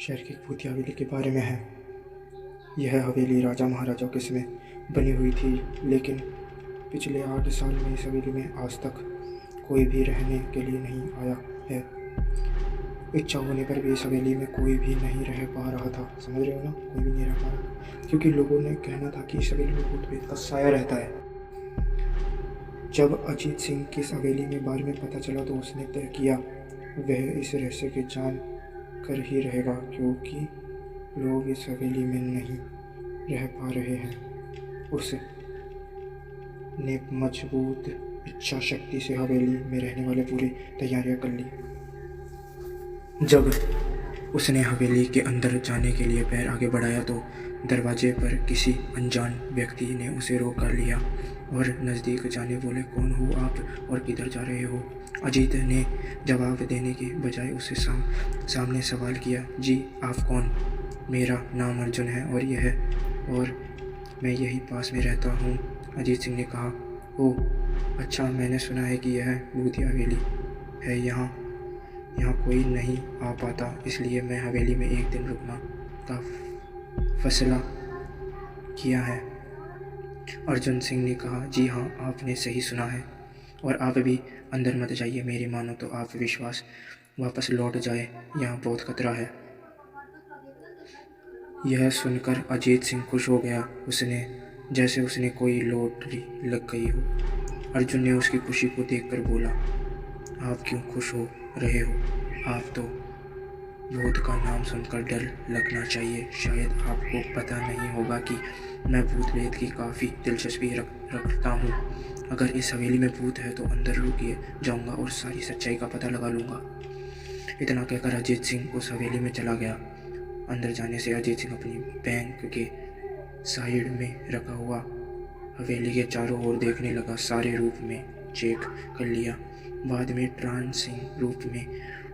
शहर की एक भूतिया हवेली के बारे में है। यह हवेली राजा महाराजाओं के समय बनी हुई थी, लेकिन पिछले 8 साल में इस हवेली में आज तक कोई भी रहने के लिए नहीं आया है। इच्छा होने पर भी इस हवेली में कोई भी नहीं रह पा रहा था। समझ रहे हो ना, कोई भी नहीं रह पा रहा, क्योंकि लोगों ने कहना था कि इस हवेली में भूत प्रेत का साया रहता है। जब अजीत सिंह की इस हवेली में बारे में पता चला तो उसने तय किया वह इस रहस्य के जान कर ही रहेगा, क्योंकि लोग इस हवेली में नहीं रह पा रहे हैं। उसने मजबूत इच्छा शक्ति से हवेली में रहने वाले पूरी तैयारियां कर ली। जब उसने हवेली के अंदर जाने के लिए पैर आगे बढ़ाया तो दरवाजे पर किसी अनजान व्यक्ति ने उसे रोक कर लिया और नज़दीक जाने बोले, कौन हो आप और किधर जा रहे हो? अजीत ने जवाब देने के बजाय उससे सामने सवाल किया, जी आप कौन? मेरा नाम अर्जुन है और मैं यही पास में रहता हूँ। अजीत सिंह ने कहा, ओह अच्छा, मैंने सुना है कि यह भूतिया हवेली है, यहाँ कोई नहीं आ पाता, इसलिए मैं हवेली में एक दिन रुकना का फैसला किया है। अर्जुन सिंह ने कहा, जी हाँ, आपने सही सुना है, और आप भी अंदर मत जाइए, मेरी मानो तो आप विश्वास वापस लौट जाए, यहाँ बहुत खतरा है। यह सुनकर अजीत सिंह खुश हो गया, जैसे उसने कोई लॉटरी लग गई हो। अर्जुन ने उसकी खुशी को देखकर बोला, आप क्यों खुश हो रहे हो? आप तो भूत का नाम सुनकर डर लगना चाहिए। शायद आपको पता नहीं होगा कि मैं भूत प्रेत की काफ़ी दिलचस्पी रखता हूँ। अगर इस हवेली में भूत है तो अंदर रुकिए, जाऊँगा और सारी सच्चाई का पता लगा लूँगा। इतना कहकर अजीत सिंह उस हवेली में चला गया। अंदर जाने से अजीत सिंह अपनी बैंक के साइड में रखा हुआ हवेली के चारों ओर देखने लगा। सारे रूप में चेक कर लिया। बाद में ट्रांसिंग रूप में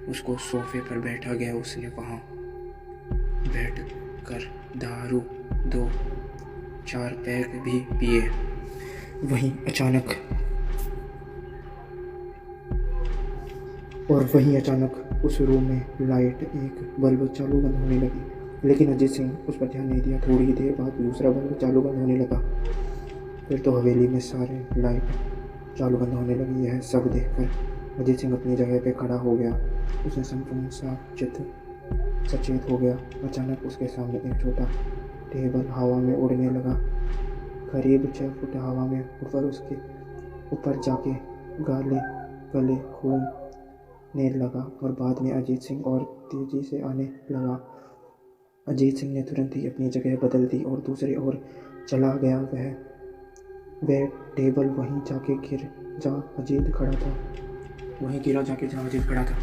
उसको सोफे पर बैठा गया। उसने वहाँ बैठ कर दारू 2-4 पैक भी पिए। वहीं अचानक उस रूम में लाइट एक बल्ब चालू बंद होने लगी, लेकिन अजीत सिंह उस पर ध्यान नहीं दिया। थोड़ी ही देर बाद दूसरा बल्ब चालू बंद होने लगा। फिर तो हवेली में सारे लाइट चालू बंद होने लगी। यह सब देखकर अजीत सिंह अपनी जगह पे खड़ा हो गया। उसने संपूर्ण सचेत हो गया। अचानक उसके सामने एक छोटा टेबल हवा में उड़ने लगा। करीब 6 फुट हवा में उसके ऊपर जाके गले घूमने लगा और बाद में अजीत सिंह और तेजी से आने लगा। अजीत सिंह ने तुरंत ही अपनी जगह बदल दी और दूसरी ओर चला गया। वह टेबल वहीं जाके गिरा जहाँ अजीत खड़ा था।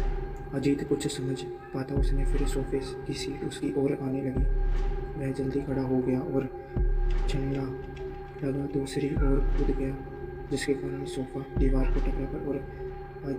अजीत कुछ समझ पाता उसने फिर सोफे की सीट उसकी ओर आने लगी। वह जल्दी खड़ा हो गया और चलना लगा। दूसरी ओर कूद गया, जिसके कारण सोफा दीवार को टकरा कर और